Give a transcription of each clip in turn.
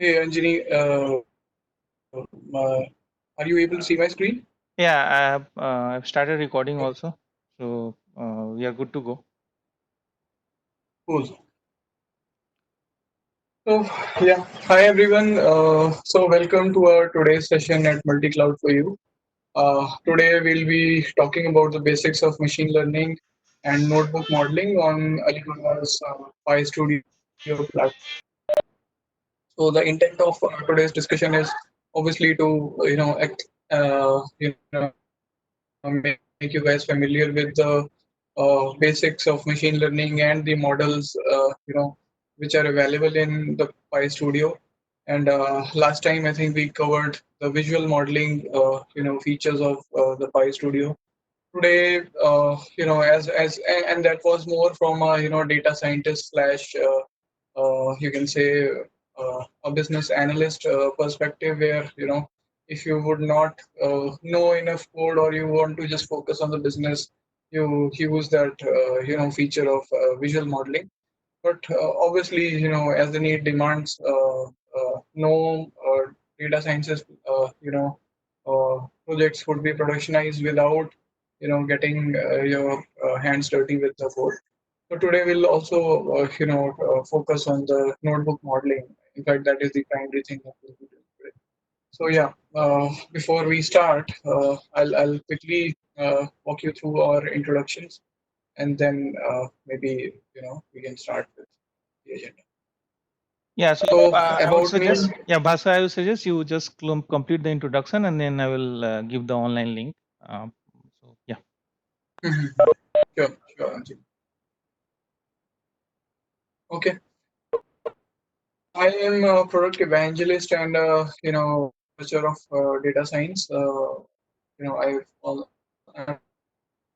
Hey Anjani, are you able to see my screen? Yeah, I've started recording also, so we are good to go. Cool. So yeah, hi everyone. So welcome to our today's session at Multicloud for you. Today we'll be talking about the basics of machine learning and notebook modeling on Alibaba's PI Studio platform. So the intent of today's discussion is obviously to make you guys familiar with the basics of machine learning and the models which are available in the PI Studio. And last time I think we covered the visual modeling features of the PI Studio. Today, and that was more from a data scientist slash you can say a business analyst perspective, where if you would not know enough code, or you want to just focus on the business, you use that feature of visual modeling. But obviously, as the need demands, no data sciences projects would be productionized without getting your hands dirty with the code. So today we'll also focus on the notebook modeling. In fact, that is the primary thing that we'll be doing today. So yeah, before we start, I'll quickly walk you through our introductions, and then maybe we can start with the agenda. Yeah, so So I would about me, suggest, yeah, Bhaskar, I would suggest you just complete the introduction, and then I will give the online link. So yeah. Mhm. Sure, Anjali. Okay, I am a product evangelist and researcher of data science. I'm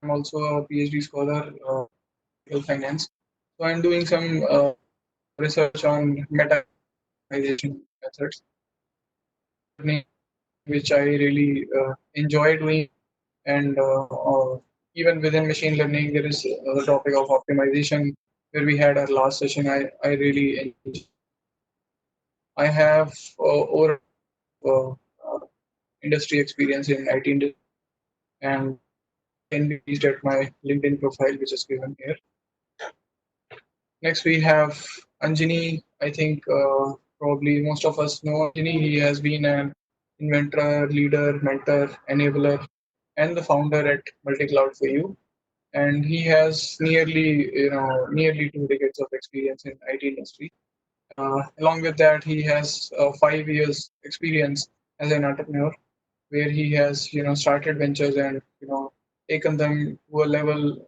also a PhD scholar in finance. So I'm doing some research on meta optimization methods. Machine learning, which I really enjoy doing, and even within machine learning, there is the topic of optimization where we had our last session. I really enjoy I have over 10 years of industry experience in IT industry, and that can be reached at my LinkedIn profile, which is given here. Next, we have Anjani. I think probably most of us know Anjani. He has been an inventor, leader, mentor, enabler, and the founder at Multicloud for you. And he has nearly 2 decades of experience in IT industry. Along with that, he has 5 years experience as an entrepreneur, where he has started ventures and taken them to a level,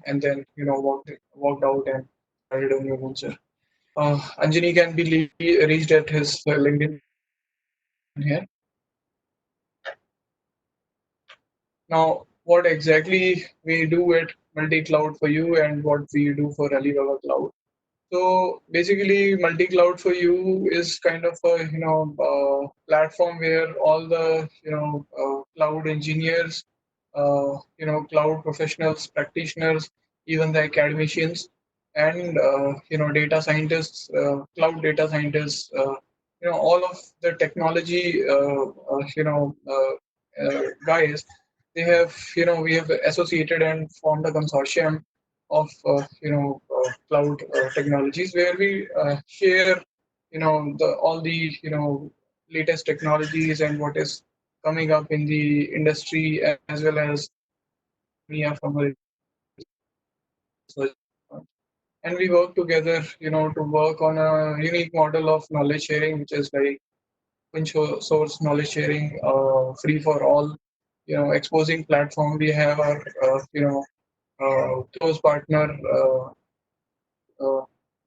and then walked out and started a new venture. Anjani can be reached at his LinkedIn profile, which is given here. Now, what exactly we do at multi-cloud for you, and what we do for Alibaba Cloud. So basically, multi-cloud for you is kind of a platform where all the cloud engineers, cloud professionals, practitioners, even the academicians, and data scientists, cloud data scientists, all of the technology guys. They have we have associated and formed a consortium of cloud technologies, where we share the all the latest technologies and what is coming up in the industry, as well as academia from a research standpoint. And we work together to work on a unique model of knowledge sharing, which is like open source knowledge sharing, free for all, exposing platform. We have our close partner uh,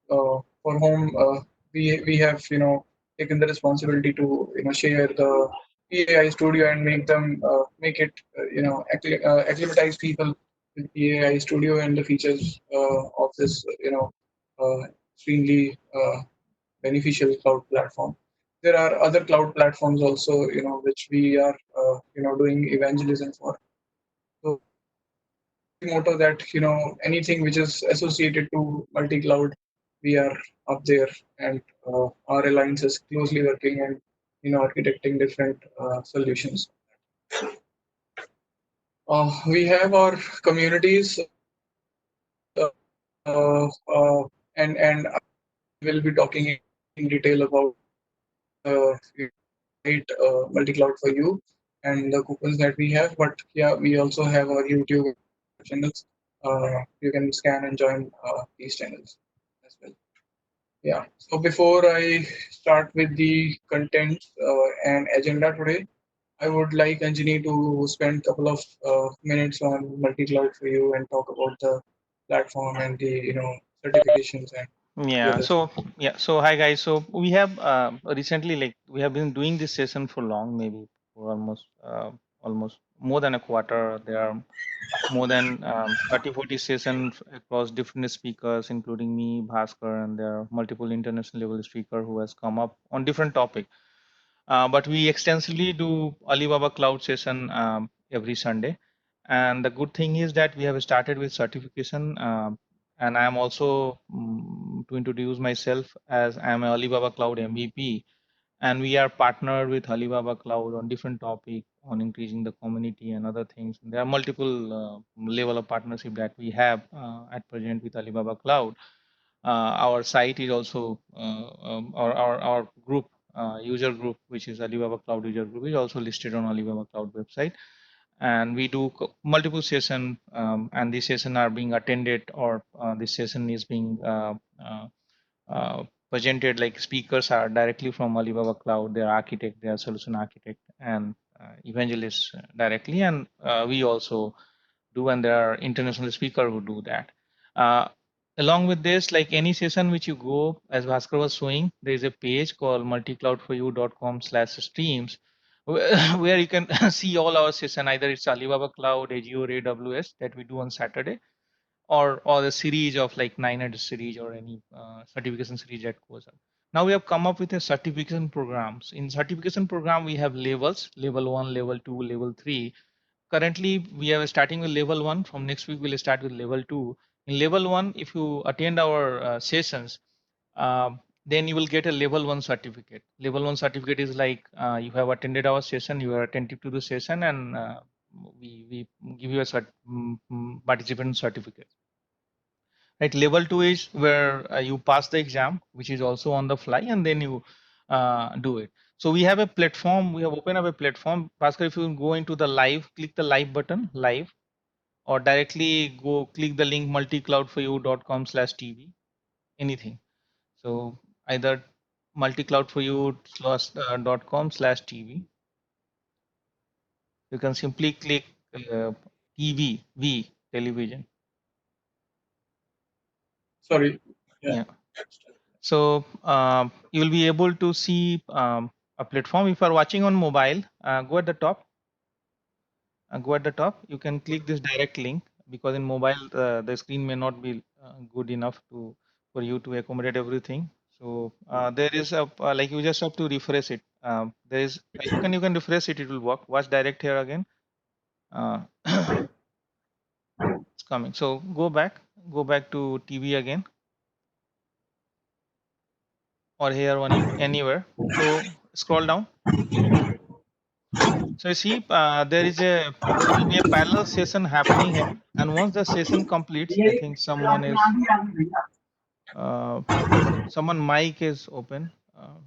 for whom we have taken the responsibility to share the PAI studio and make it acclimatize people with PAI studio and the features of this extremely beneficial cloud platform. There are other cloud platforms also, which we are doing evangelism for. So we have the motto that anything which is associated to multi-cloud we are up there, and our alliance is closely working and architecting different solutions. We have our communities, and will be talking in detail about site multi-cloud for you and the coupons that we have. But yeah, we also have our YouTube channels. You can scan and join these channels as well. Yeah. So before I start with the content and agenda today, I would like Anjani to spend a couple of minutes on multi-cloud for you and talk about the platform and the certifications and the Yeah. other stuff. So hi guys. So we have recently, like, we have been doing this session for long, maybe for almost more than a quarter. There are more than 30, 40 sessions across different speakers, including me, Bhaskar, and there are multiple international level speaker who has come up on different topic. But we extensively do Alibaba Cloud session every Sunday. And the good thing is that we have started with certification. And I am also, to introduce myself, as I am a Alibaba Cloud MVP, and we are partnered with Alibaba Cloud on different topic on increasing the community and other things. There are multiple level of partnership that we have at present with Alibaba Cloud. Our site is also our group, user group, which is Alibaba Cloud user group, is also listed on Alibaba Cloud website. And we do multiple session, and these session are being attended, or this session is being uh, presented, like speakers are directly from Alibaba Cloud. They are architect, they are solution architect, and evangelists directly, and we also do, and there are international speakers who do that. Uh, Along with this, like any session which you go, as Bhaskar was showing, there is a page called multicloudforyou.com/streams, where, where you can see all our session. Either it's Alibaba Cloud, Azure, AWS that we do on Saturday, or the series of like 900 series, or any certification series that goes up. Now we have come up with a certification programs. In certification program, we have levels: level 1, level 2, level 3. Currently we are starting with level 1. From next week we'll start with level 2. In level 1, if you attend our sessions, then you will get a level 1 certificate. Level 1 certificate is like, you have attended our session, you are attentive to the session, and we give you a participant certificate. Right, level 2 is where you pass the exam, which is also on the fly, and then you do it. So we have a platform, we have opened up a platform. Bhaskar, if you go into the live, click the live button, live, or directly go click the link multicloudforyou.com/tv, anything. So either multicloudforyou.com/tv. You can simply click TV, V, television. Sorry. Yeah. Yeah. So you will be able to see a platform. If you are watching on mobile, go at the top. Go at the top. You can click this direct link, because in mobile the screen may not be good enough to for you to accommodate everything. So there is a like, you just have to refresh it. There is, you can refresh it. It will work. Watch direct here again. It's coming. So go back to TV again, or here, one anywhere. So scroll down. So you see, there will be a parallel session happening here, and once the session completes, I think uh, someone mic is open.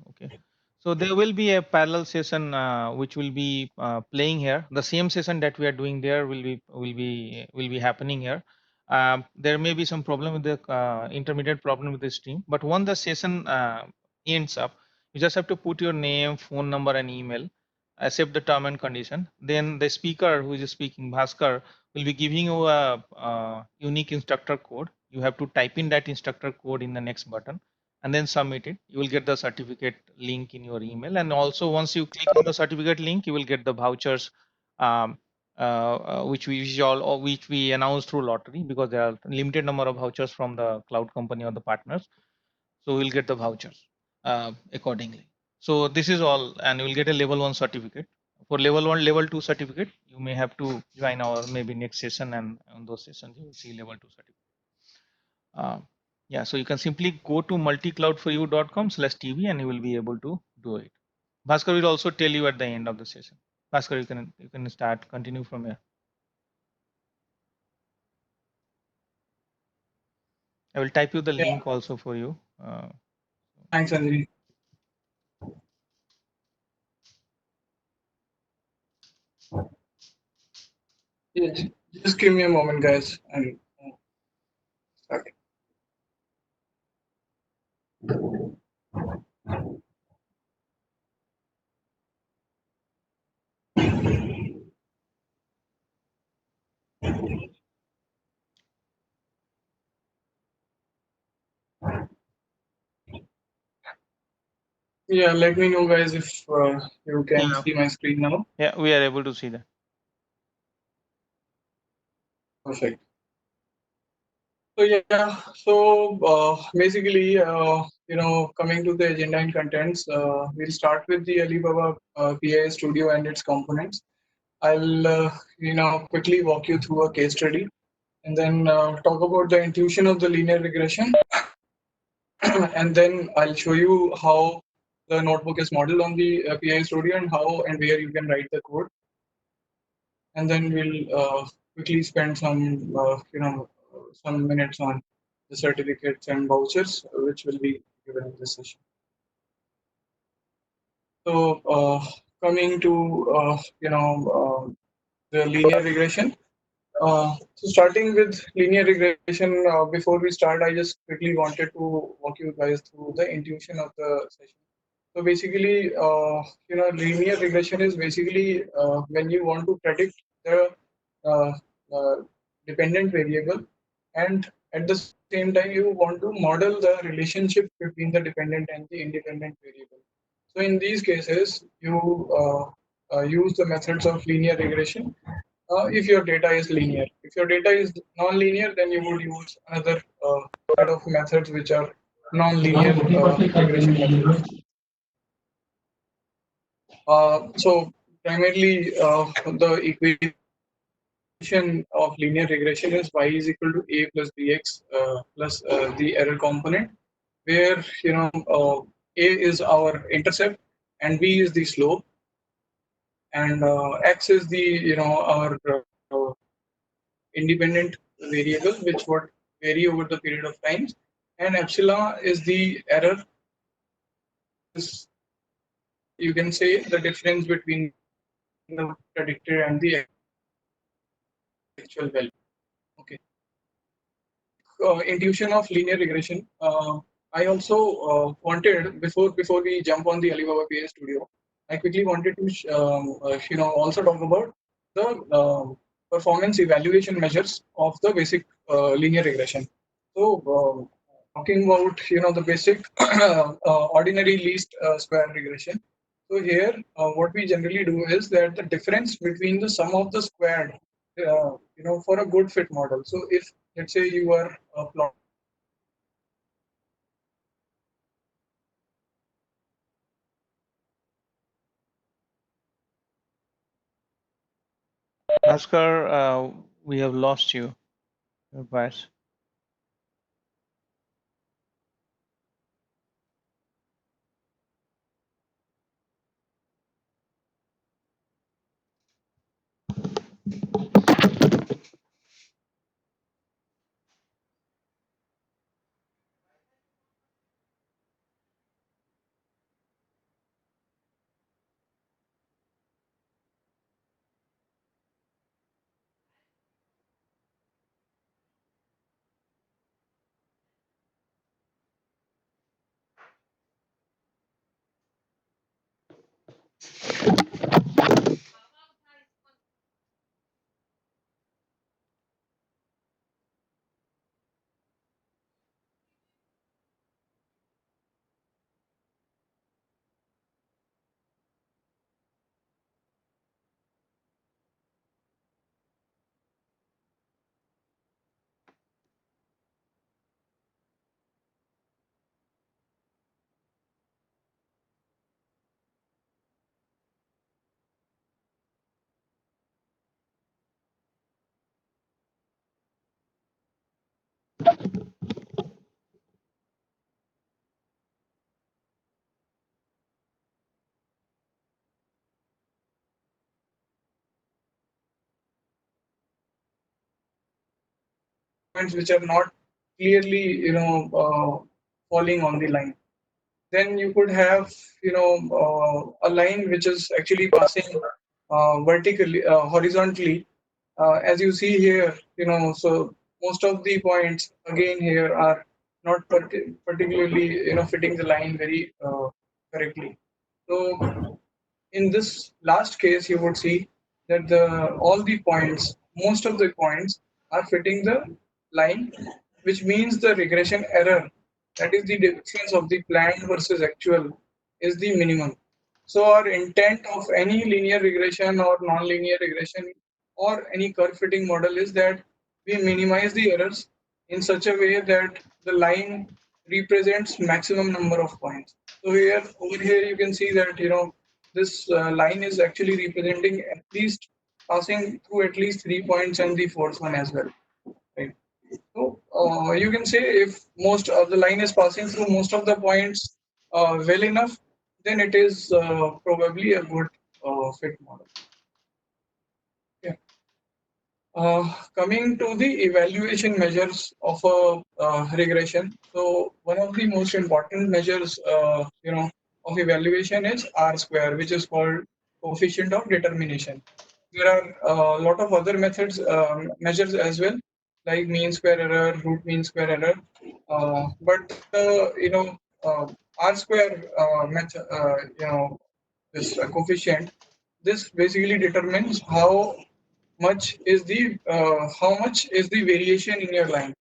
Okay, so there will be a parallel session which will be playing here. The same session that we are doing there will be happening here. There may be some problem with the intermediate problem with the stream, but once the session ends up, you just have to put your name, phone number, and email, accept the term and condition. Then the speaker who is speaking, Bhaskar, will be giving you a unique instructor code. You have to type in that instructor code in the next button, and then submit it. You will get the certificate link in your email, and also once you click on the certificate link, you will get the vouchers, um, which we announce through lottery, because there are limited number of vouchers from the cloud company or the partners. So we'll get the vouchers accordingly. So this is all, and you will get a level 1 certificate. For level 1, level 2 certificate, you may have to join our maybe next session, and on those sessions you will see level 2 certificate. Yeah, so you can simply go to multicloudforyou.com/tv and you will be able to do it. Bhaskar will also tell you at the end of the session. Bhaskar, you can start, continue from here. I will type you the Yeah, link also for you. thanks, Anjali. Yes, just give me a moment, guys, and start. Yeah, let me know, guys, if you can Yeah, see my screen now. yeah, we are able to see that. Perfect. So yeah, so basically, coming to the agenda and contents, we'll start with the Alibaba PAI Studio and its components. I'll quickly walk you through a case study, and then talk about the intuition of the linear regression, and then I'll show you how the notebook is modeled on the PAI Studio and how and where you can write the code, and then we'll quickly spend some minutes on the certificates and vouchers which will be given in this session. So coming to the linear regression. So starting with linear regression, before we start, I just quickly wanted to walk you guys through the intuition of the session. So basically, linear regression is basically when you want to predict the uh, uh, dependent variable, and at the same time you want to model the relationship between the dependent and the independent variable. So in these cases, you use the methods of linear regression if your data is linear. If your data is non-linear, then you would use another set of methods which are non-linear regression methods. So primarily, the equation of linear regression is y is equal to a plus bx plus the error component, where a is our intercept and b is the slope, and x is the our independent variable which would vary over the period of time, and epsilon is the error, is you can say the difference between the predicted and the actual value. Okay. So basic intuition of linear regression. I also wanted before we jump on the Alibaba PA Studio, I quickly wanted to also talk about the performance evaluation measures of the basic linear regression. So talking about the basic ordinary least square regression. So here, what we generally do is that the difference between the sum of the squared, for a good fit model. So if let's say you are plotting the distribution of Bhaskar, we have lost you. Your voice. points which are not clearly falling on the line. Then you could have a line which is actually passing vertically, horizontally, as you see here. So most of the points again here are not particularly fitting the line very correctly. So in this last case, you would see that all the points, most of the points are fitting the line, which means the regression error, that is the difference of the planned versus actual, is the minimum. So our intent of any linear regression or non-linear regression or any curve fitting model is that we minimize the errors in such a way that the line represents maximum number of points. So here, over here, you can see that this line is actually representing at least passing through at least 3 points and the fourth one as well, right? So you can say if most of the line is passing through most of the points well enough, then it is probably a good fit model. Yeah. Coming to the evaluation measures of a regression, so one of the most important measures, of evaluation is R square, which is called coefficient of determination. There are a lot of other methods, measures as well, like mean square error, root mean square error, but R square method, this coefficient, this basically determines how much is the variation in your line.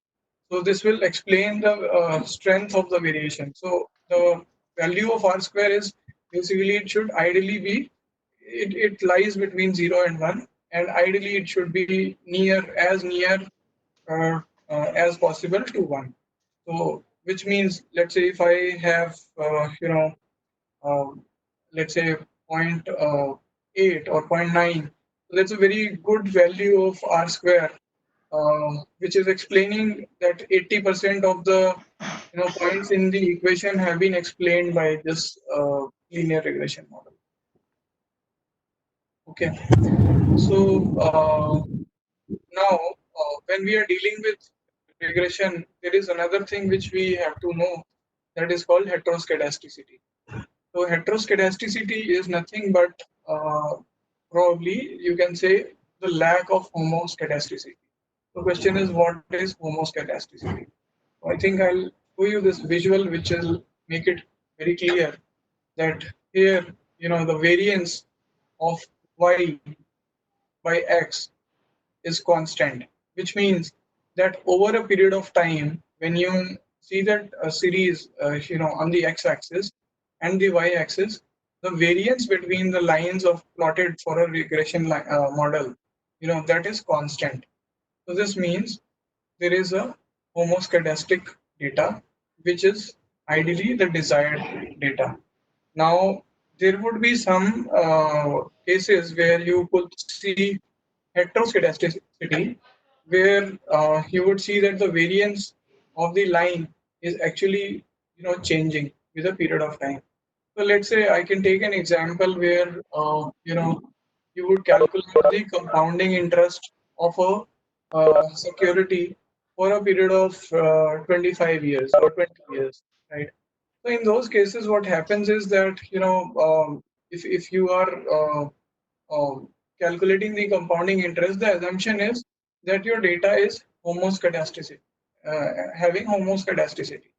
So this will explain the strength of the variation. So the value of R square is basically, it should ideally be, it lies between 0 and 1, and ideally it should be near uh, as possible to 1. So which means, let's say if I have um, let's say point 0.8 or point 0.9. So that's a very good value of R square, which is explaining that 80% of the points in the equation have been explained by this linear regression model. Okay, so now when we are dealing with regression, there is another thing which we have to know, that is called heteroscedasticity. So heteroscedasticity is nothing but probably you can say the lack of homoscedasticity. The question is, what is homoscedasticity? So I think I'll show you this visual which will make it very clear that here, the variance of y by x is constant, which means that over a period of time, when you see that series, on the x-axis and the y-axis, the variance between the lines of plotted for a regression model, that is constant. So this means there is a homoscedastic data, which is ideally the desired data. Now, there would be some cases where you could see heteroscedasticity, where you would see that the variance of the line is actually changing with a period of time. So let's say I can take an example where you would calculate the compounding interest of a security for a period of 25 years or 20 years, right? So in those cases, what happens is that if you are um, calculating the compounding interest, the assumption is that your data is homoscedasticity, having homoscedasticity.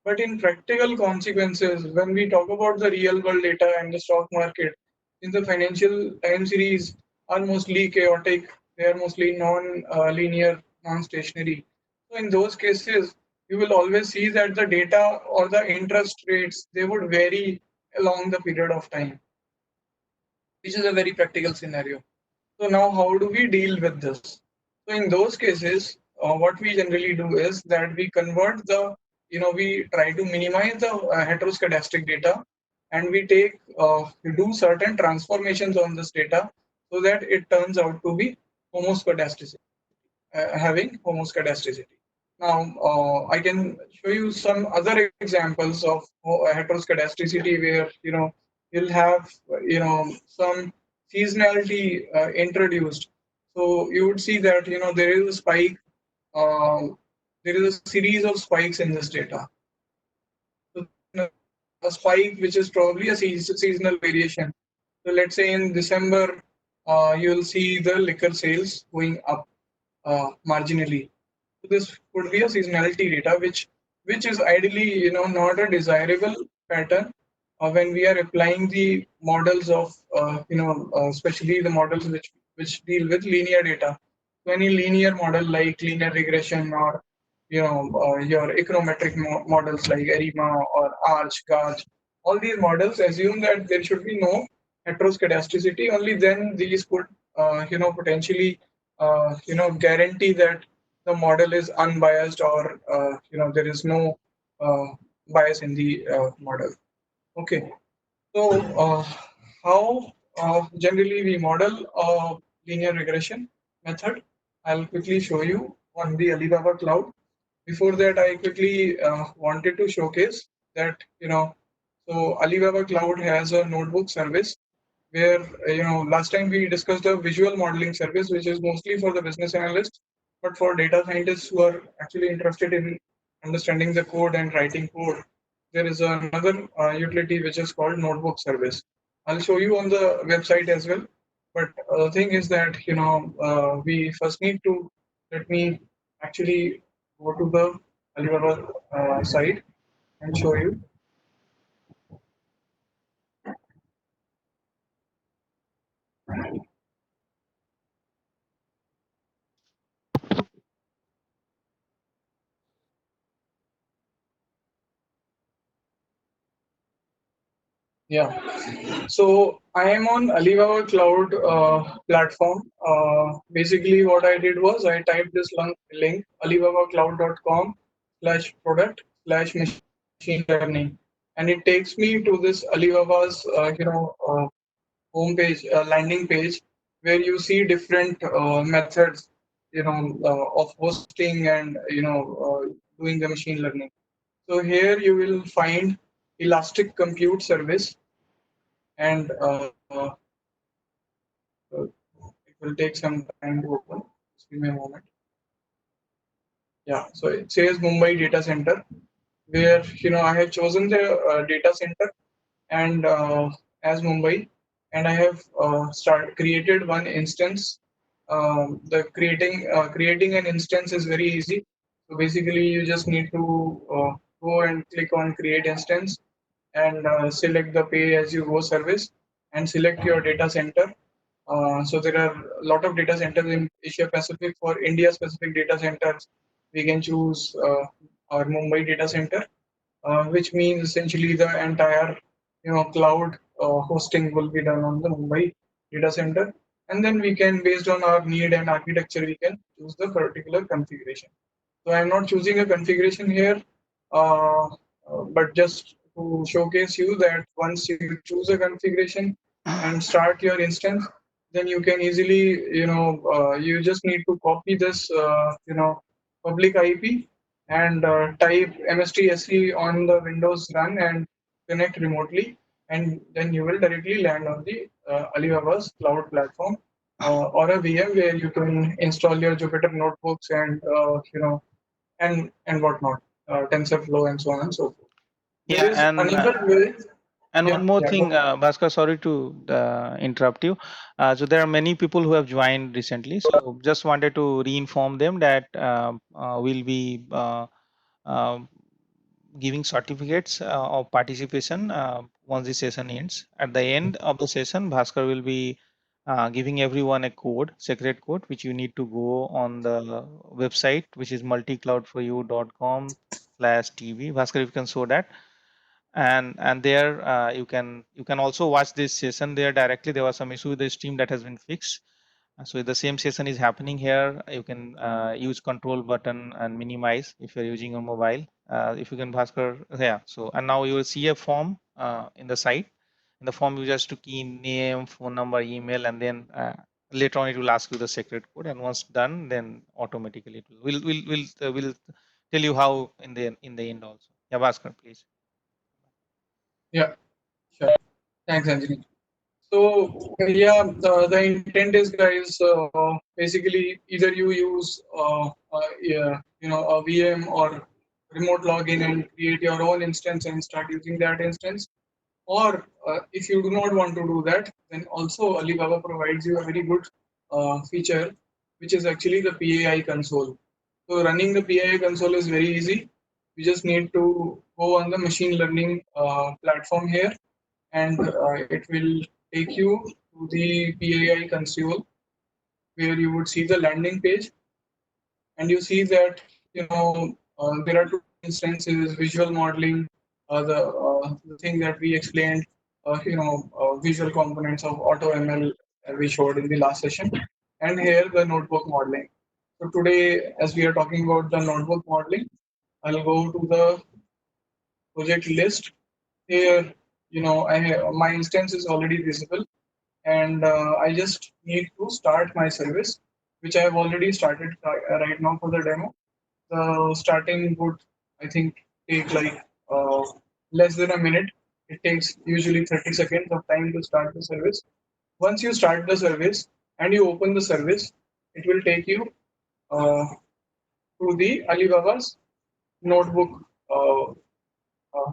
But in practical consequences, when we talk about the real world data and the stock market, in the financial time series are mostly chaotic, they are mostly non-linear, non-stationary. So in those cases, you will always see that the data or the interest rates, they would vary along the period of time, which is a very practical scenario. So now how do we deal with this? So in those cases, what we generally do is that we convert we try to minimize the heteroscedastic data, and we do certain transformations on this data so that it turns out to be homoscedasticity, having homoscedasticity. Now, I can show you some other examples of heteroscedasticity where you'll have some seasonality introduced. So you would see that there is a spike there is a series of spikes in this data. So there is a spike which is probably a seasonal variation. So let's say in December, you will see the liquor sales going up marginally. So this could be a seasonality data, which is ideally not a desirable pattern when we are applying the models of especially the models which deal with linear data. So any linear model like linear regression or your econometric models like ARIMA or ARCH, GARCH, all these models assume that there should be no heteroscedasticity. Only then these could potentially guarantee that the model is unbiased or there is no uh, bias in the model. Okay, so how generally we model a linear regression method? I'll quickly show you on the Alibaba cloud. Before that, I quickly wanted to showcase that so Alibaba cloud has a notebook service where last time we discussed a visual modeling service which is mostly for the business analysts, but for data scientists who are actually interested in understanding the code and writing code, there is another utility which is called notebook service. I'll show you on the website as well, but the thing is that we first need to let me actually go to the Alibaba site and show you. Yeah. So I am on Alibaba Cloud platform. Basically, what I did was I typed this link alibabacloud.com/product/machine learning, and it takes me to this Alibaba's homepage, landing page, where you see different methods, of hosting and doing the machine learning. So here you will find Elastic Compute Service, and it will take some time to open. Just give me a moment. Yeah, so it says Mumbai Data Center, where I have chosen the data center and as Mumbai, and I have start created one instance. The creating an instance is very easy. So basically, you just need to go and click on create instance and select the pay as you go service and select your data center. So there are a lot of data centers in Asia Pacific. For India specific data centers, we can choose our Mumbai data center, which means essentially the entire cloud hosting will be done on the Mumbai data center, and then we can, based on our need and architecture, we can choose the particular configuration. So I'm not choosing a configuration here, uh, but just to showcase you that once you choose a configuration and start your instance, then you can easily, you just need to copy this, public IP and type mstse on the Windows run and connect remotely, and then you will directly land on the Alibaba's cloud platform or a VM where you can install your Jupyter notebooks and and whatnot, TensorFlow and so on and so forth. There Yeah, is another way. and Yeah, one more yeah, thing, go. Bhaskar, sorry to interrupt you. So there are many people who have joined recently. So just wanted to reinform them that we'll be uh, giving certificates of participation once the session ends. At the end of the session, Bhaskar will be giving everyone a code, secret code, which you need to go on the website, which is multicloudforyou.com/tv. Bhaskar, if you can show that, and there you can also watch this session there directly. There was some issue with the stream that has been fixed. So if the same session is happening here, you can use control button and minimize if you're using a mobile. If you can, Bhaskar, yeah. So and now you will see a form in the site. In the form, you just to key in name, phone number, email, and then later on it will ask you the secret code. And once done, then automatically it will will tell you how in the end also. Yeah, Bhaskar, please. Yeah, sure. Thanks, Anjali. So yeah, the intent is, guys, basically either you use yeah, a VM or remote login and create your own instance and start using that instance. Or if you do not want to do that, then also Alibaba provides you a very good feature, which is actually the PAI console. So running the PAI console is very easy. You just need to go on the machine learning platform here, and it will take you to the PAI console where you would see the landing page, and you see that there are two instances: visual modeling, the thing that we explained, visual components of auto ML we showed in the last session, and here the notebook modeling. So today, as we are talking about the notebook modeling, I'll go to the project list. Here, I have, my instance is already visible, and I just need to start my service, which I have already started right now for the demo. The starting would, I think, take like less than a minute. It takes usually 30 seconds of time to start the service. Once you start the service and you open the service, it will take you uh, to the Alibaba's notebook uh,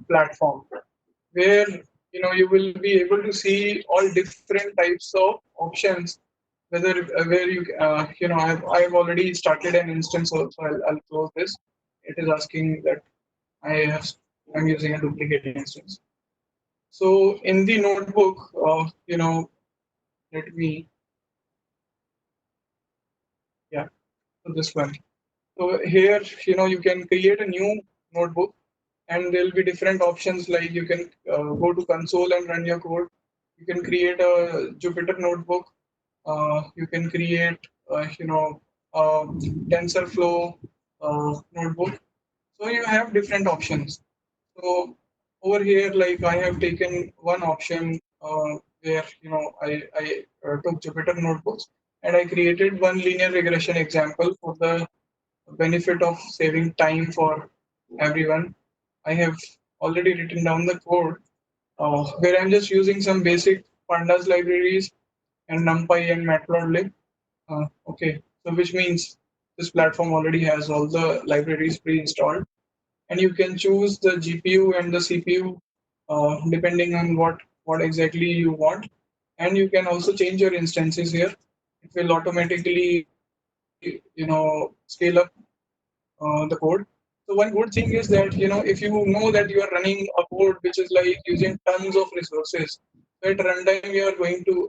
platform, where you will be able to see all different types of options. Whether where I've already started an instance, so I'll close this. It is asking that I have I'm using a duplicate instance. So in the notebook, let me yeah, so this one. So here, you can create a new notebook, and there'll be different options, like you can go to console and run your code. You can create a Jupyter notebook. You can create, a TensorFlow notebook. So you have different options. So over here, like I have taken one option where I took Jupyter notebooks and I created one linear regression example for the benefit of saving time for everyone. I have already written down the code where I'm just using some basic pandas libraries and NumPy and Matplotlib. Okay, so which means this platform already has all the libraries pre-installed, and you can choose the GPU and the CPU depending on what exactly you want, and you can also change your instances here. It will automatically scale up the code. So one good thing is that if you know that you are running a code which is like using tons of resources, so at runtime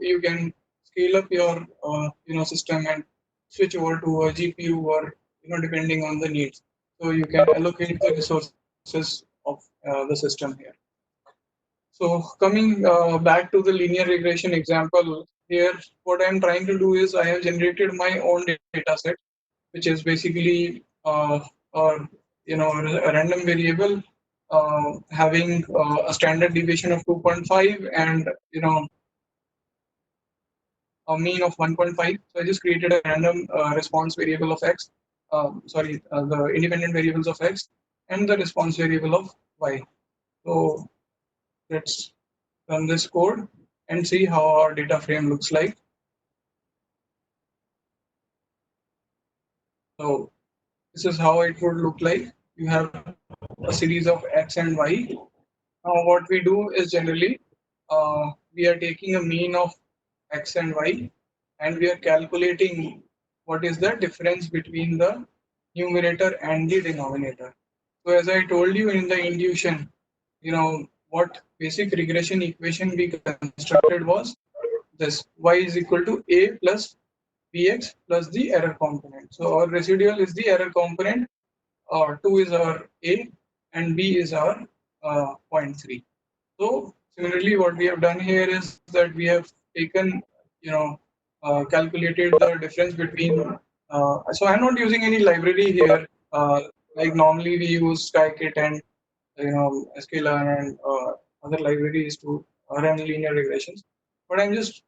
you can scale up your system and switch over to a GPU, or depending on the needs. So you can allocate the resources of the system here. So coming back to the linear regression example here, what I'm trying to do is I have generated my own data set, which is basically or a random variable having a standard deviation of 2.5 and a mean of 1.5. So I just created a random response variable of x, the independent variables of x and the response variable of y. So let's run this code and see how our data frame looks like. So this is how it would look like. You have a series of x and y. Now what we do is generally we are taking a mean of x and y, and we are calculating what is the difference between the numerator and the denominator. So as I told you in the induction, what basic regression equation we constructed was this: y is equal to a plus bx plus the error component. So our residual is the error component, 2 is our a, and b is our zero point 0.3. So similarly, what we have done here is that we have taken, calculated the difference between. So I'm not using any library here. Like normally we use Scikit and sklearn and other libraries to run linear regressions. But I'm just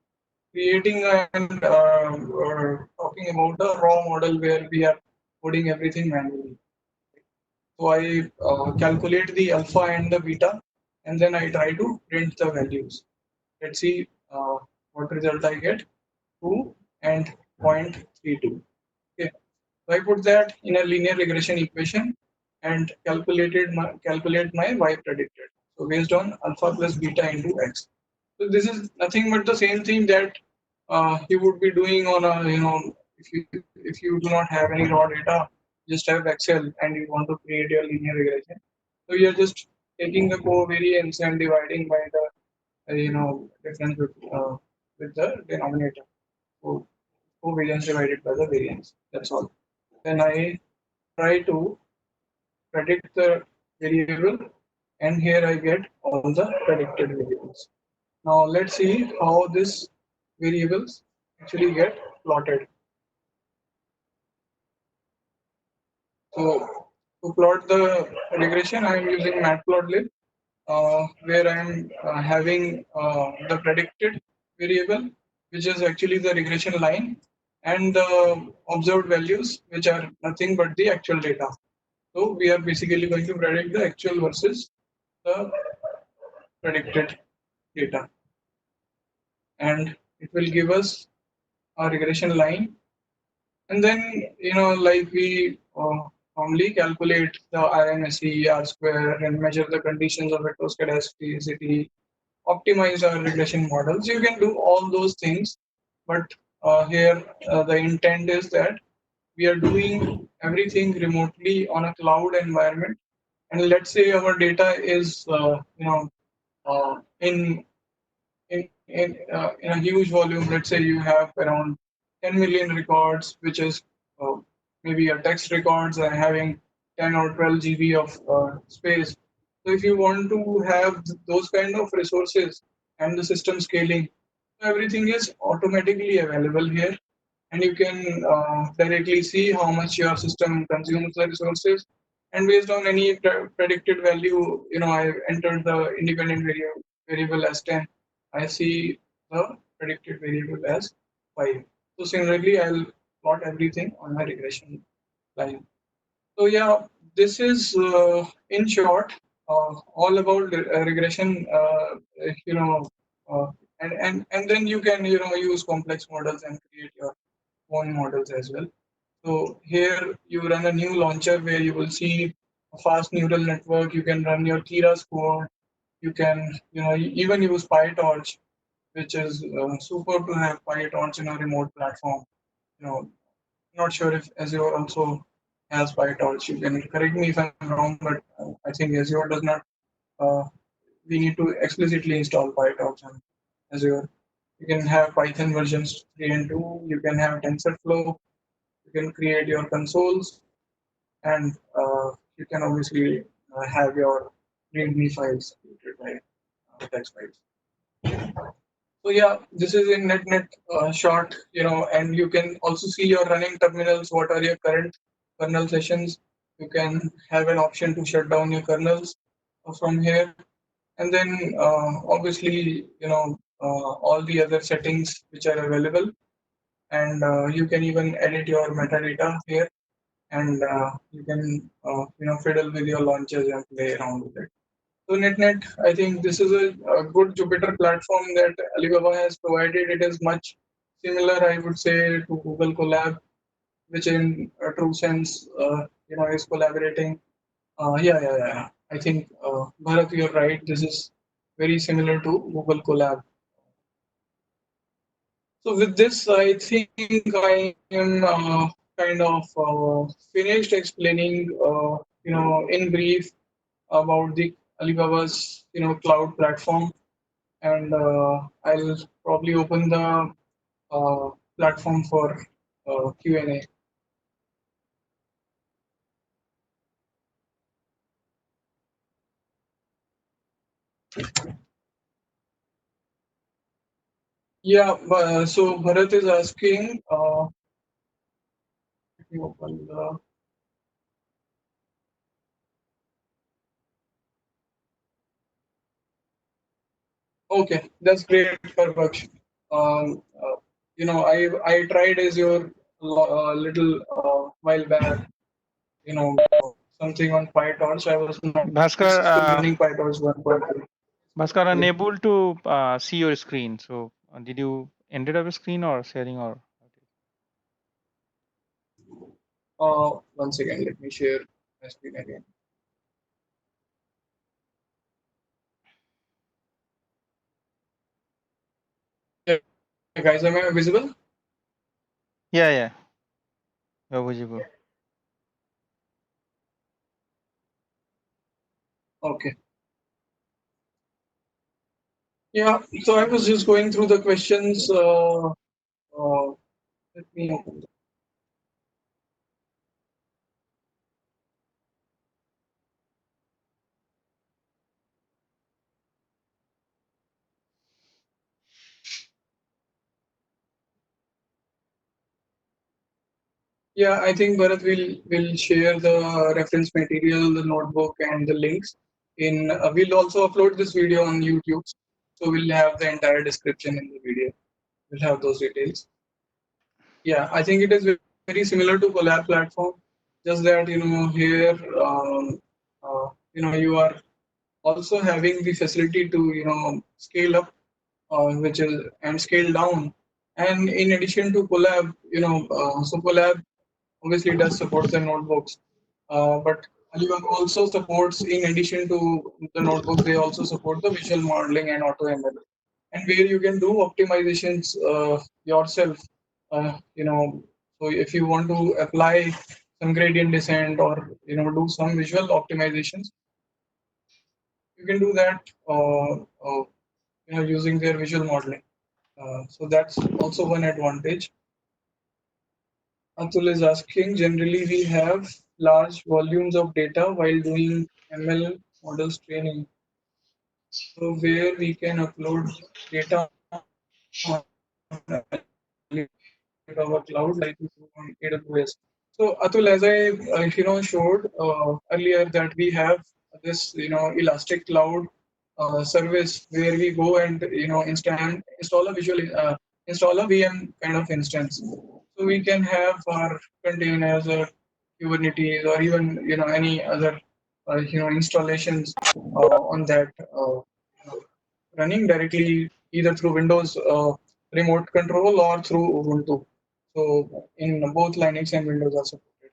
creating and talking about the raw model where we are coding everything manually. So I calculate the alpha and the beta, and then I try to print the values. Let's see what result I get. 2 and 0.32. Okay, so I put that in a linear regression equation and calculate my y predicted. So based on alpha plus beta into x. So this is nothing but the same thing that you would be doing on a, if you do not have any raw data, just have Excel and you want to create your linear regression. So you're just taking the covariance and dividing by the difference with the denominator. So covariance divided by the variance. That's all. Then I try to predict the variable, and here I get all the predicted variables. Now let's see how this variables actually get plotted. So to plot the regression, I am using matplotlib, where I am having the predicted variable, which is actually the regression line, and the observed values, which are nothing but the actual data. So we are basically going to predict the actual versus the predicted data, and it will give us a regression line. And then, like we normally calculate the RMSE, R square, and measure the conditions of heteroscedasticity, optimize our regression models. You can do all those things, but here the intent is that we are doing everything remotely on a cloud environment. And let's say our data is, in in a huge volume. Let's say you have around 10 million records, which is uh, maybe a text records and having 10 or 12 GB of space. So if you want to have those kind of resources and the system scaling, everything is automatically available here, and you can directly see how much your system consumes the resources. And based on any predicted value, I entered the independent variable as 10. I see the predicted variable as 5. So similarly, I'll plot everything on my regression line. So yeah, this is in short all about regression. Uh, and then you can use complex models and create your own models as well. So here you run a new launcher where you will see a fast neural network. You can run your Keras code. You can even use PyTorch, which is super to have PyTorch in a remote platform. Not sure if Azure also has PyTorch. You can correct me if I'm wrong, but I think Azure does not. Uh, we need to explicitly install PyTorch on Azure. You can have Python versions 3 and 2. You can have TensorFlow. You can create your consoles, and you can obviously have your README files created by text files. So yeah, this is in net short, and you can also see your running terminals. What are your current kernel sessions? You can have an option to shut down your kernels from here, and then obviously all the other settings which are available, and you can even edit your metadata here, and you can fiddle with your launches and play around with it. So net, I think this is a good Jupyter platform that Alibaba has provided. It is much similar, I would say, to Google Colab, which in a true sense, is collaborating. Yeah. I think Bharat, you're right. This is very similar to Google Colab. So with this, I think I am kind of finished explaining, in brief about the Alibaba's cloud platform, and I'll probably open the platform for Q&A. Yeah, so Bharat is asking. Let me open the. Okay, that's great, Parvaksh. I tried Azure a little while back. Something on PyTorch. I was not Bhaskar, still running PyTorch 1.2. Bhaskar, unable to see your screen. So, did you ended up a screen or sharing or? One second, let me share my screen again. Yeah, guys, am I visible? Yeah, yeah, you're visible. Okay. Yeah, so I was just going through the questions. Let me open. Yeah, I think Bharat will share the reference material, the notebook, and the links. In we'll also upload this video on YouTube, so we'll have the entire description in the video. We'll have those details. Yeah, I think it is very similar to Collab platform, just that here you are also having the facility to scale up, which is and scale down. And in addition to Collab, so Collab obviously does support the notebooks, but Alibaba also supports, in addition to the notebooks, they also support the visual modeling and auto ML, and where you can do optimizations yourself. So if you want to apply some gradient descent or do some visual optimizations, you can do that using their visual modeling. So that's also one advantage. Atul is asking, generally we have large volumes of data while doing ML models training. So where we can upload data on Alibaba cloud like we do on AWS. So Atul, as I showed earlier, that we have this Elastic Cloud service where we go and install a VM kind of instance. So we can have our containers or Kubernetes or even any other installations on that running directly either through Windows remote control or through Ubuntu. So in both Linux and Windows are supported.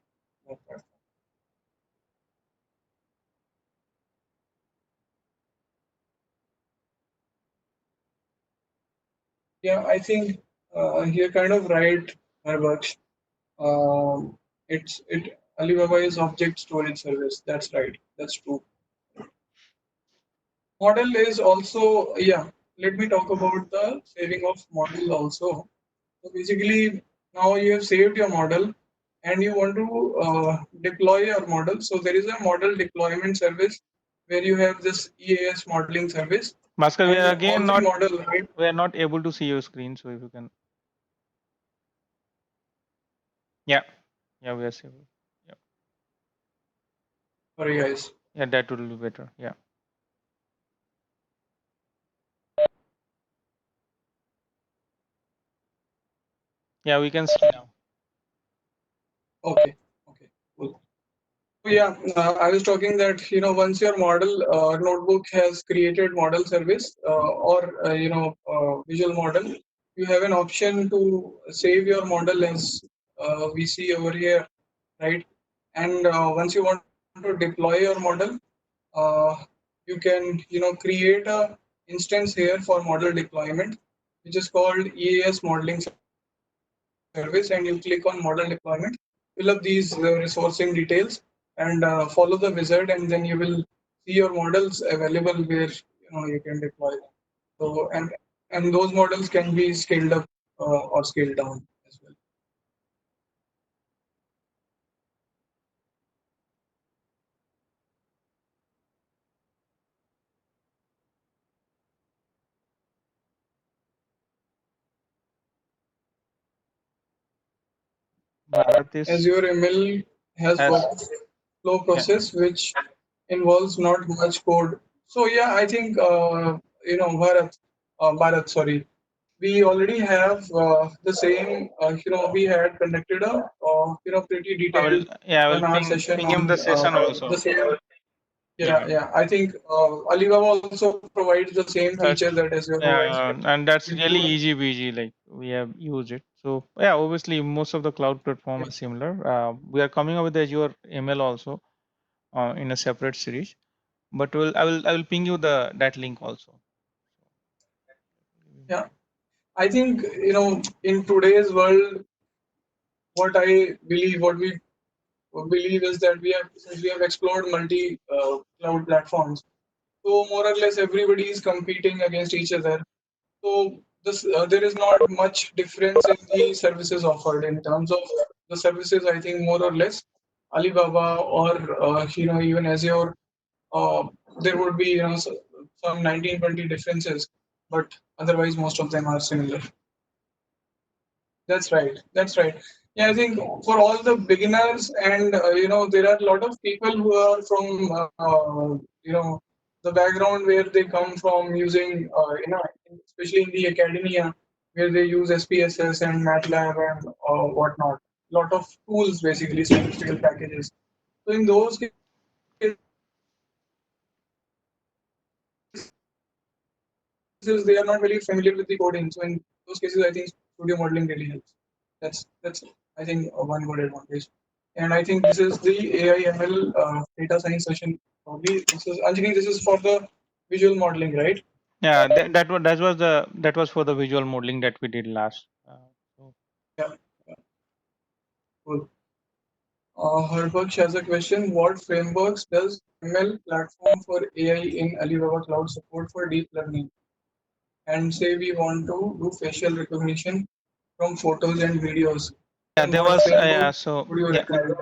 Yeah, I think you're kind of right, Harvaksh. Um, it Alibaba is object storage service. That's right. That's true. Model is also, yeah. Let me talk about the saving of model also. So basically, now you have saved your model and you want to deploy your model. So there is a model deployment service where you have this EAS modeling service, Bhaskar, we are and again on the not model, right? we are not able to see your screen, so if you can, yeah, yeah, we are seeing. Yeah, Sorry, guys. yeah, that would be better. Yeah, yeah, we can see now. Okay, okay, cool. So yeah, I was talking that once your model notebook has created model service or visual model, you have an option to save your model as we see over here, right? And once you want to deploy your model, uh, you can create a instance here for model deployment, which is called EAS modeling service, and you click on model deployment, fill up these resourcing details, and follow the wizard, and then you will see your models available where you can deploy them. So and those models can be scaled up or scaled down as well. Bharat As is your ML has has workflow yeah. process which involves not much code. So yeah, I think Bharat, sorry, we already have the same. We had conducted a pretty I will detailed yeah I will 1 hour ping session ping him on the session the also. same. Yeah. I think Alibaba also provides the same feature that Azure provides, right? And that's really Include, easy peasy. Like we have used it. So yeah, obviously most of the cloud platform yeah, are similar. We are coming up with Azure ML also in a separate series. But I will ping you that link also. yeah. I think in today's world, what I believe, what we believe is that we have since we have explored multi cloud platforms, so more or less everybody is competing against each other. So this there is not much difference in the services offered in terms of the services. I think more or less Alibaba or even Azure, uh, there would be some 19-20 differences, but otherwise most of them are similar. That's right. That's right. Yeah, I think for all the beginners, and there are a lot of people who are from the background where they come from using especially in the academia where they use SPSS and MATLAB and whatnot. Lot of tools, basically statistical packages. So in those cases, they are not very familiar with the coding. So in those cases, I think studio modeling really helps. That's I think one good advantage. And I think this is the AI ML data science session. Probably this is Anjali. This is for the visual modeling, right? Yeah, that was for the visual modeling that we did last. So Yeah. Cool. Harbaksh has a question. What frameworks does ML platform for AI in Alibaba Cloud support for deep learning? And say we want to do facial recognition from photos and videos. yeah, Then there what was framework would you yeah. recommend?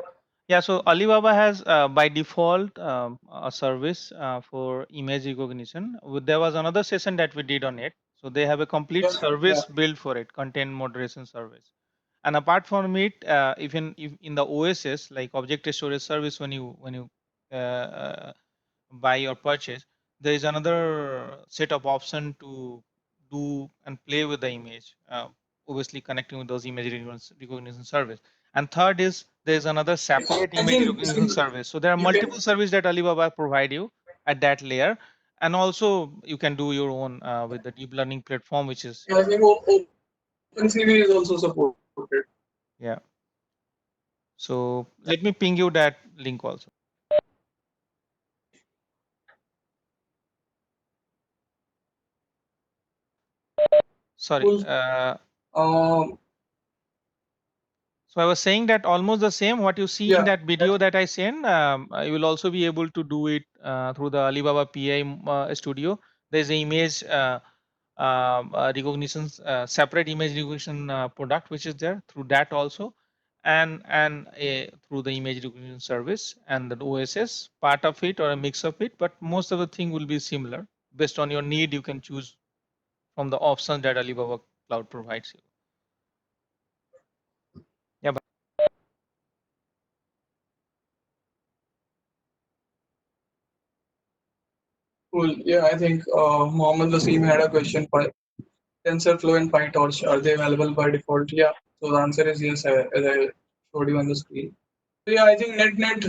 Yeah, so Alibaba has by default a service for image recognition. There was another session that we did on it. So they have a complete Yeah, yeah. service built for it, content moderation service. And apart from it, even if in the OSS, like object storage service, when you buy or purchase, there is another set of option to do and play with the image, obviously connecting with those image recognition service. And third is there is another separate I image think recognition service. So there are you can. multiple services that Alibaba provide you at that layer, and also you can do your own with the deep learning platform, which is I think OpenCV is also supported. yeah. So let me ping you that link also. Sorry. Cool. Um, So I was saying that almost the same what you see in yeah, that video that I sent, you will also be able to do it through the Alibaba PAI studio. There's an image recognition, separate image recognition product which is there through that also, and through the image recognition service and the OSS part of it or a mix of it. But most of the thing will be similar. Based on your need, you can choose from the options that Alibaba Cloud provides you. Yeah, cool. Yeah, I think Mohammed Wasim had a question. TensorFlow and PyTorch, are they available by default? Yeah. So the answer is yes, as I showed you on the screen. So yeah, I think net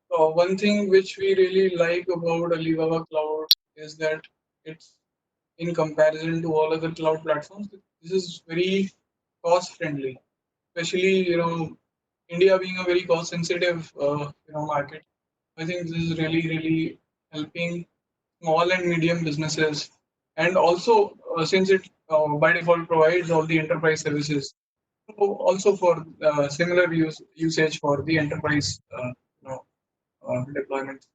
one thing which we really like about Alibaba Cloud is that it's in comparison to all other cloud platforms, this is very cost friendly. Especially India being a very cost sensitive market. I think this is really helping small and medium businesses, and also since it by default provides all the enterprise services, so also for similar usage for the enterprise deployment.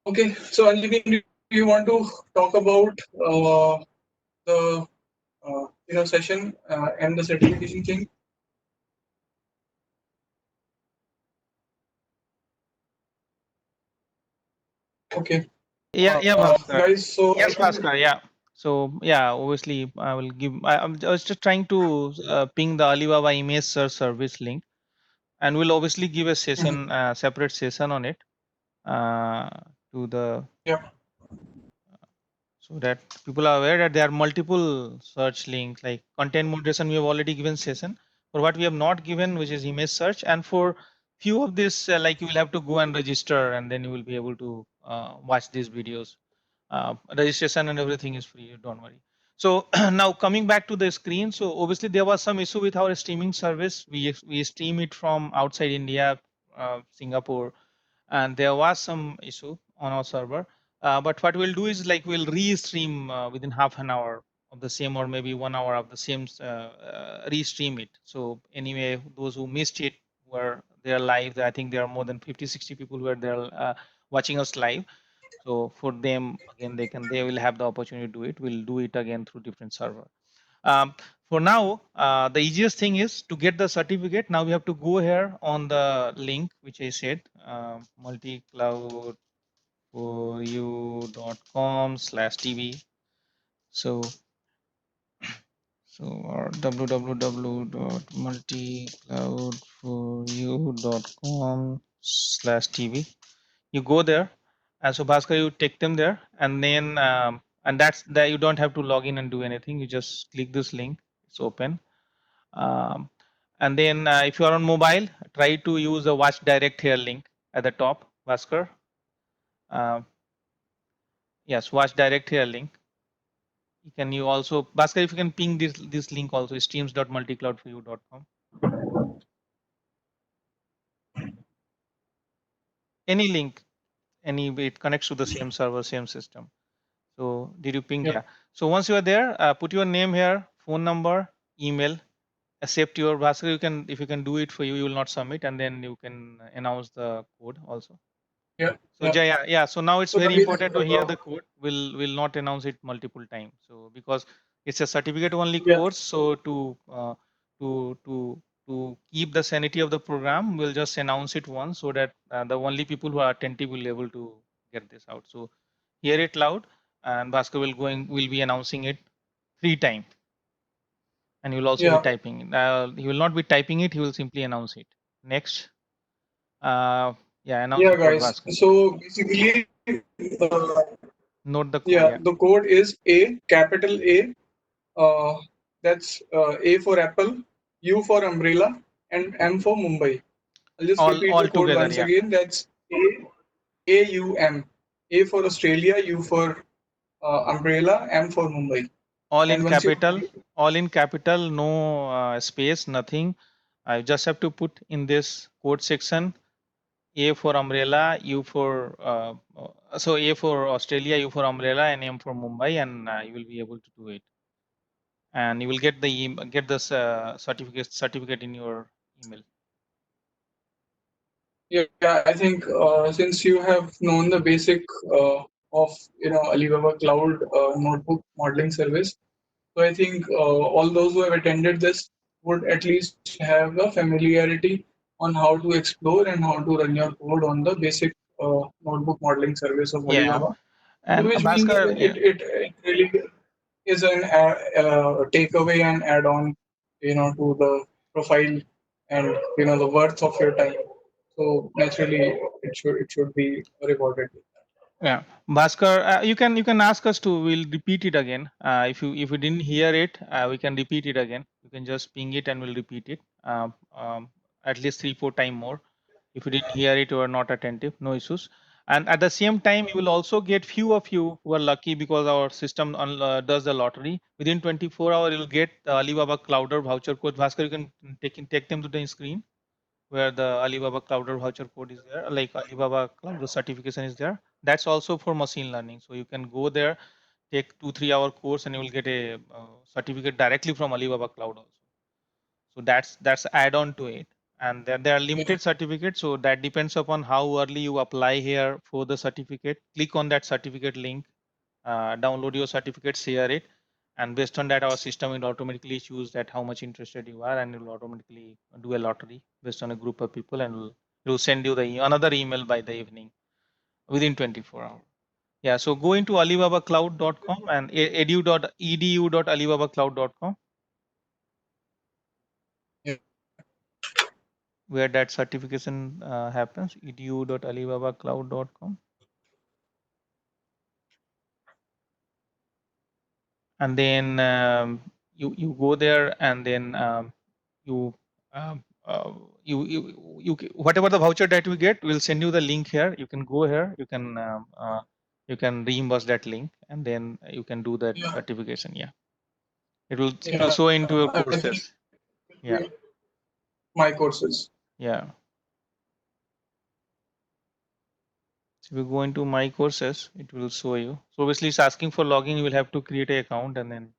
Okay, so Anjali, do you want to talk about the session and the certification thing? Okay, yeah, Bhaskar. guys. So I Yes, think Bhaskar. Yeah. So yeah, obviously I will give. I was just trying to ping the Alibaba image search service link, and we'll obviously give a mhm, session, separate session on it, uh, to the yeah, so that people are aware that there are multiple search links like content moderation. We have already given session for what we have not given, which is image search, and for few of this like you will have to go and register, and then you will be able to watch these videos. Registration and everything is free, don't worry. So now coming back to the screen, so obviously there was some issue with our streaming service. We stream it from outside India, Singapore, and there was some issue on our server. But what we'll do is like we'll re-stream within half an hour of the same, or maybe 1 hour of the same, re-stream it. So anyway, those who missed it were there live. I think there are more than 50, 60 people who are there watching us live. So for them, again, they will have the opportunity to do it. We'll do it again through different server. For now, the easiest thing is to get the certificate. Now we have to go here on the link which I said, multicloud4u.com/tv. So or www.multicloud4u.com/tv. You go there, and so Bhaskar, you take them there, and then and that's that. You don't have to log in and do anything. You just click this link. It's open. Um, and then if you are on mobile, try to use the watch direct here link at the top, Bhaskar. Yes, watch direct here link. You also, Bhaskar, if you can ping this link also, streams.multicloud4u.com. Any link, it connects to the same server, same system. So did you ping? Yep. Yeah. So once you are there, put your name here, phone number, email, accept your Bhaskar. You can, if you can do it for you, you will not submit, and then you can announce the code also. Yeah. So Yeah. yeah. So now it's So the very basic, important to hear the code. We'll not announce it multiple times. So because it's a certificate only yeah. course, so to to to keep the sanity of the program, we'll just announce it once, so that the only people who are attentive will be able to get this out. So hear it loud, and Bhaskar will be announcing it 3 times, and he will also be Yeah. typing it. He will not be typing it. He will simply announce it. Next, yeah, announce Yeah, the code, guys. Bhaskar. So basically, Note the yeah, code. Yeah. the code is A, capital A. That's A for Apple, U for umbrella, and M for Mumbai. I'll just repeat All the code together. once Yeah. again. That's AUM. A for Australia, U for umbrella, M for Mumbai. All in And once you capital, no space, nothing. I just have to put in this code section A for umbrella, U for so A for Australia, U for umbrella, and M for Mumbai, and you will be able to do it. And you will get the get this certificate in your email. yeah, I think since you have known the basic of Alibaba Cloud notebook modeling service, so I think all those who have attended this would at least have a familiarity on how to explore and how to run your code on the basic notebook modeling service of Yeah, Alibaba. So and which means Bhaskar, yeah, it really is an takeaway and add on, to the profile and the worth of your time. So naturally, it should be rewarded. yeah, Bhaskar, you can ask us to. We'll repeat it again. If you didn't hear it, we can repeat it again. You can just ping it and we'll repeat it. At least 3, 4 times more. If you didn't hear it or not attentive, no issues. And at the same time, you will also get few of you who are lucky, because our system does the lottery. Within 24 hours, you'll get the Alibaba Clouder voucher code. Bhaskar, you can take them to the screen where the Alibaba Clouder voucher code is there, like Alibaba Clouder certification is there. That's also for machine learning. So you can go there, take 2, 3 hour course, and you will get a certificate directly from Alibaba Cloud also. So that's add on to it. And there are Yeah, limited certificates. So that depends upon how early you apply here for the certificate. Click on that certificate link, download your certificate, share it, and based on that, our system will automatically choose that how much interested you are, and it will automatically do a lottery based on a group of people, and will send you the another email by the evening within 24 hours. Yeah, so go into alibabacloud.com and edu.alibabacloud.com, yeah, where that certification happens, edu.alibabacloud.com. And then you go there, and then you whatever the voucher that we get, we'll send you the link here. You can go here. You can reimburse that link, and then you can do that Yeah. certification. Yeah, it will Yeah. show into your I think courses. Yeah, my courses. yeah. So if you go into my courses, it will show you. So obviously, it's asking for login. You will have to create an account, and then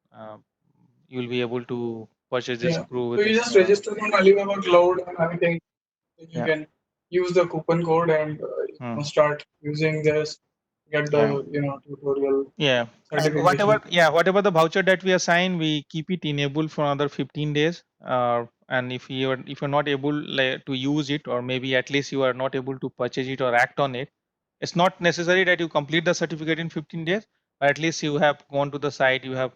you will be able to purchase this Yeah. pro So with you this. just register on Alibaba Cloud and everything. You Yeah. can use the coupon code and Hmm. start using this. Get Yeah. the tutorial Yeah, and certification. whatever the voucher that we assign, we keep it enabled for another 15 days. And if you're not able to use it, or maybe at least you are not able to purchase it or act on it, it's not necessary that you complete the certificate in 15 days, but at least you have gone to the site, you have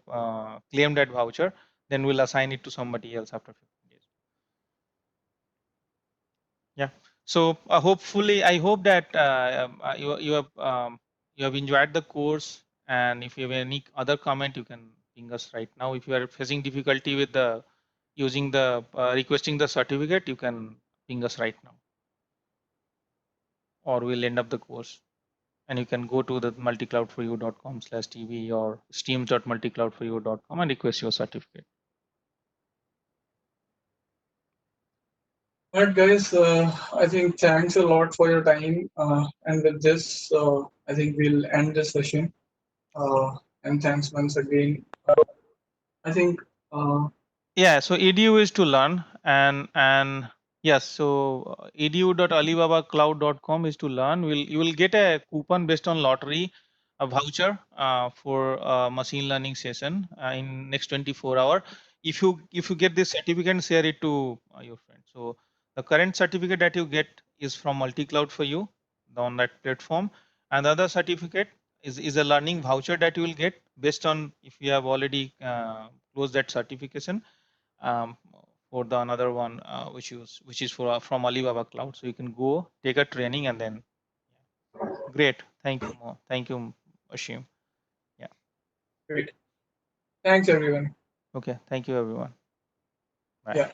claimed that voucher, then we'll assign it to somebody else after 15 days. Yeah. So hopefully, I hope that you have enjoyed the course, and if you have any other comment, you can ping us right now. If you are facing difficulty with the using the requesting the certificate, you can ping us right now, or we'll end up the course. And you can go to the multicloudforyou.com/tv or steams.multicloudforyou.com and request your certificate. Alright, guys. I think thanks a lot for your time. And with this, I think we'll end this session. And thanks once again. I think. Yeah, so edu is to learn, and yes, so edu.alibabacloud.com is to learn. You will get a coupon based on lottery, a voucher for a machine learning session in next 24 hour. If you get this certificate, share it to your friends. So the current certificate that you get is from Multicloud for you on that platform, and the other certificate is a learning voucher that you will get based on if you have already closed that certification, um, for the another one which is for from Alibaba Cloud. So you can go take a training and then great. Thank you, Mo. Thank you, Ashim. Yeah. Great. Thanks, everyone. Okay. Thank you, everyone. Bye. Yeah.